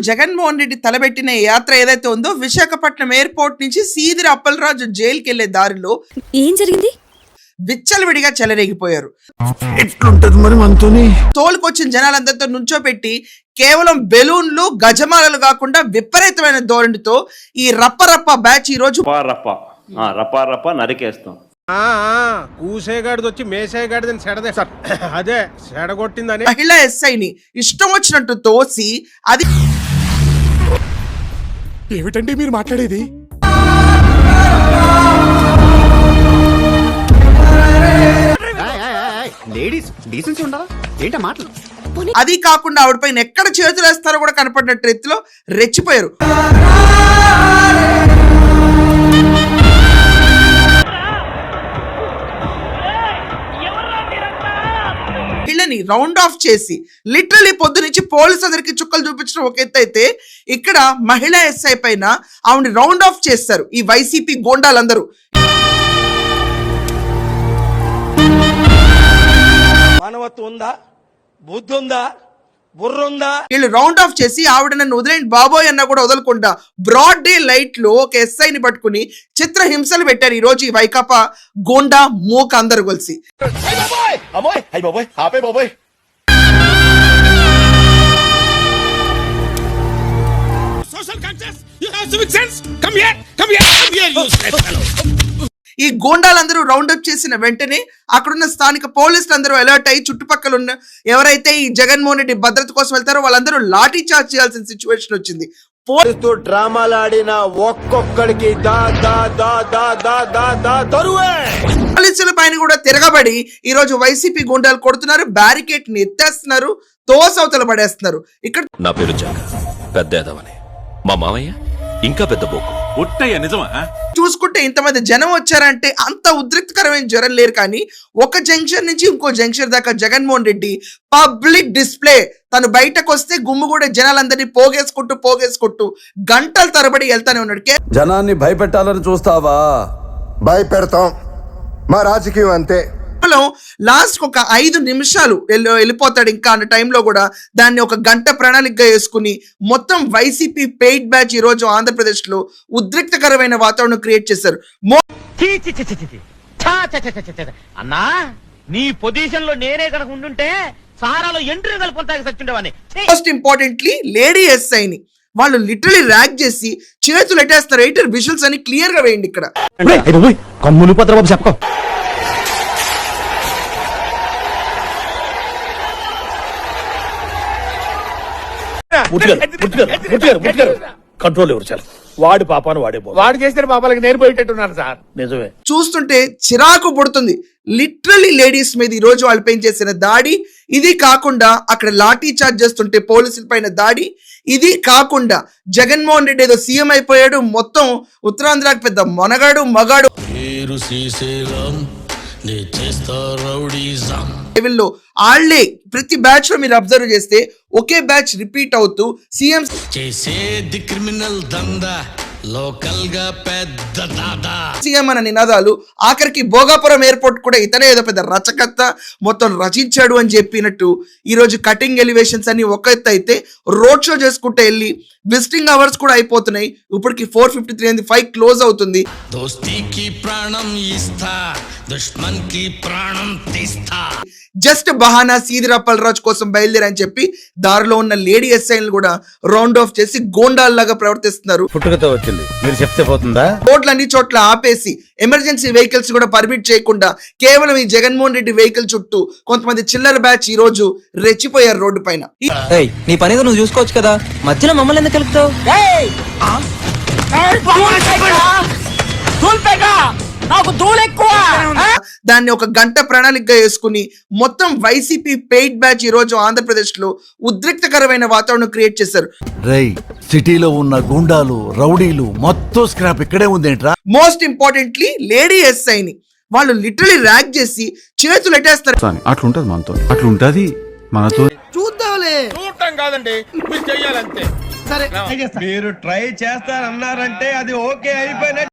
జగన్మోహన్ రెడ్డి తలబెట్టిన యాత్ర ఏదైతే ఉందో విశాఖపట్నం ఎయిర్పోర్ట్ నుంచి సీదిరి అప్పలరాజు జైలుకి వెళ్లే దారిలో ఏం జరిగింది? విచ్చలవిడిగా చెలరేగిపోయారు. ఎట్లుంటది మరి మనతోని? తోలుకొచ్చిన జనాలందరితో నుంచోపెట్టి కేవలం బెలూన్లు గజమాలలు కాకుండా విపరీతమైన ధోరణితో ఈ రప్ప బ్యాచ్ ఈ రోజు రప్ప నరికేస్తాం. కూసేగాడిది వచ్చి మేసేగాడిదని సెడదే అదే సెడగొట్టిందని మహిళా ఎస్ఐని ఇష్టం వచ్చినట్టు తోసి అది ఏమిటండి మీరు మాట్లాడేది? లేడీస్ డీసెన్సీ ఉండాలా ఏంటా మాటలు? అది కాకుండా ఆవిడపైన ఎక్కడ చేతులు వేస్తారో కూడా కనపడినట్టు రీతిలో రెచ్చిపోయారు. వీళ్ళని రౌండ్ ఆఫ్ చేసి లిటరలీ పొద్దు నుంచి పోలీసు అందరికి చుక్కలు చూపించడం ఒక ఎత్తు అయితే, ఇక్కడ మహిళా ఎస్ఐ పైన ఆవిడ రౌండ్ ఆఫ్ చేస్తారు ఈ వైసీపీ గోండాలందరూ. మానవత్వం ఉందా, బుద్ధి ఉందా, బుర్రుందా? వీళ్ళు రౌండ్ ఆఫ్ చేసి ఆవిడ నన్ను వదిలేండి బాబోయ్ అన్న కూడా వదలకుండా బ్రాడ్ డే లైట్ లో ఒక ఎస్ఐని పట్టుకుని చిత్ర హింసలు పెట్టారు ఈ రోజు ఈ వైకాపా గోండా మూక అందరు కలిసి. ఈ గోండాలందరూ రౌండప్ చేసిన వెంటనే అక్కడున్న స్థానిక పోలీసులు అందరూ అలర్ట్ అయ్యి చుట్టుపక్కల ఉన్న ఎవరైతే ఈ జగన్మోహన్ రెడ్డి భద్రత కోసం వెళ్తారో వాళ్ళందరూ లాఠీ చార్జ్ చేయాల్సిన సిచ్యువేషన్ వచ్చింది. డ్రామాలు ఆడిన ఒక్కొక్కడికి పోలీసుల పైన కూడా తిరగబడి ఈ రోజు వైసీపీ గుండాలు కొడుతున్నారు, బ్యారికేడ్ ని ఎత్తేస్తున్నారు, తోసవతలు పడేస్తున్నారు. ఇక్కడ నా పేరు జగ పెద్ద ఎదవని, మా మామయ్య ఇంకా పెద్ద బోకు. నిజమా? చూసుకుంటే ఇంతమంది జనం వచ్చారంటే అంత ఉద్రిక్తకరమైన జ్వరం లేరు, కానీ ఒక జంక్షన్ నుంచి ఇంకో జంక్షన్ దాకా జగన్మోహన్ రెడ్డి పబ్లిక్ డిస్ప్లే. తను బయటకు వస్తే గుమ్ము కూడా జనాలందరినీ పోగేసుకుంటూ గంటల తరబడి వెళ్తానే ఉన్నాడు. జనాన్ని భయపెట్టాలని చూస్తావా? భయపెడతాం, మా రాజకీయం అంతే. లాస్ట్ ఒక 5 నిమిషాలు వెళ్ళిపోతాడు ఇంకా అన్న టైంలో కూడా దాన్ని ఒక గంట ప్రణాళికగా వేసుకుని మొత్తం వైసీపీ పెయిడ్ బ్యాచ్ ఈ రోజు ఆంధ్రప్రదేశ్ లో ఉద్రిక్తకరమైన వాతావరణం క్రియేట్ చేశారు. అన్నా నీ పొజిషన్ లో నేనే కనుక ఉండుంటే సారాలో ఎంట్రీ కలుపుకుంటాకి సచ్చుండేవాన్ని. మోస్ట్ ఇంపార్టెంట్లీ లేడీ ఎస్ఐని వాళ్ళు లిటరలీ ర్యాక్ చేసి చేతులు ఎట్టేస్తారు. ఎయిటర్ విజువల్స్ అని క్లియర్ గా వేయండి. ఇక్కడ కమ్ములు పత్రబాబు చెప్పకం కంట్రోల్ ఎవరు చాలు. వాడి పాపాను వాడు చేసిన పాపాలకి నేను పోయేటట్టున్నాను సార్. నిజమే. చూస్తుంటే చిరాకు పుడుతుంది. లిటరలీ లేడీస్ మీద ఈ రోజు వాళ్ళు పైన చేసిన దాడి, ఇది కాకుండా అక్కడ లాఠీ చార్జ్ చేస్తుంటే పోలీసుల పైన దాడి, ఇది కాకుండా జగన్మోహన్ రెడ్డి ఏదో సీఎం అయిపోయాడు, మొత్తం ఉత్తరాంధ్రకి పెద్ద మొనగాడు మగాడు లెవెల్లో ఆళ్లే. ప్రతి బ్యాచ్ లో మీరు అబ్జర్వ్ చేస్తే ఒకే బ్యాచ్ రిపీట్ అవుతూ సీఎం చేసేది క్రిమినల్ దందా లోకల్ గా పెద్ద దాదా సీఎం అన్న నినాదాలు. ఆఖరికి భోగాపురం ఎయిర్పోర్ట్ కూడా ఇతనే ఏదో పెద్ద రచకర్త మొత్తం రచించాడు అని చెప్పినట్టు ఈ రోజు కటింగ్ ఎలివేషన్స్ అని ఒక ఎత్తు అయితే, రోడ్ షో చేసుకుంటే వెళ్ళి విజిటింగ్ అవర్స్ కూడా అయిపోతున్నాయి. ఇప్పటికి 4:53 అయింది, 5 క్లోజ్ అవుతుంది. దోస్తీకి ప్రాణం ఇస్తా దుష్మన్ కి ప్రాణం తీస్తా. జస్ట్ బహానా సీదిరి అప్పలరాజు కోసం బయలుదేరని చెప్పి దారిలో ఉన్న లేడీ ఎస్ఐలు కూడా రౌండ్ ఆఫ్ చేసి గోండాల్లాగా ప్రవర్తిస్తున్నారు. పుట్టుకతో వచ్చింది మీరు చెప్తే పోతుందా? రోడ్లన్నీ చోట్ల ఆపేసి ఎమర్జెన్సీ వెహికల్స్ కూడా పర్మిట్ చేయకుండా కేవలం ఈ జగన్మోహన్ రెడ్డి వెహికల్ చుట్టూ కొంతమంది చిల్లర బ్యాచ్ ఈ రోజు రెచ్చిపోయారు రోడ్డు పైన. నీ పని నువ్వు చూసుకోవచ్చు కదా, మధ్యలో మమ్మల్ని ఎందుకు కలుపుతావు? దాన్ని ఒక గంట ప్రణాళికగా వేసుకుని మొత్తం వైసీపీ పెయిడ్ బ్యాచ్ ఈ రోజు ఆంధ్రప్రదేశ్ లో ఉద్రిక్తకరమైన వాతావరణం క్రియేట్ చేశారు. సిటీలో ఉన్న గుండాలు రౌడీలు మొత్తం స్క్రాప్ ఇక్కడే ఉందేంట్రా. మోస్ట్ ఇంపార్టెంట్లీ లేడీ ఎస్ఐని వాళ్ళు లిటరలీ ర్యాక్ చేసి చేతులు ఎట్టేస్తారు. అట్లుంటది మనతో, అట్లుంటది మనతో. చూద్దాంలే, చూడటం కాదండి మీరు చెయ్యాలంతే. సరే మీరు ట్రై చేస్తారన్నారంటే అది ఓకే అయిపోయినట్టు.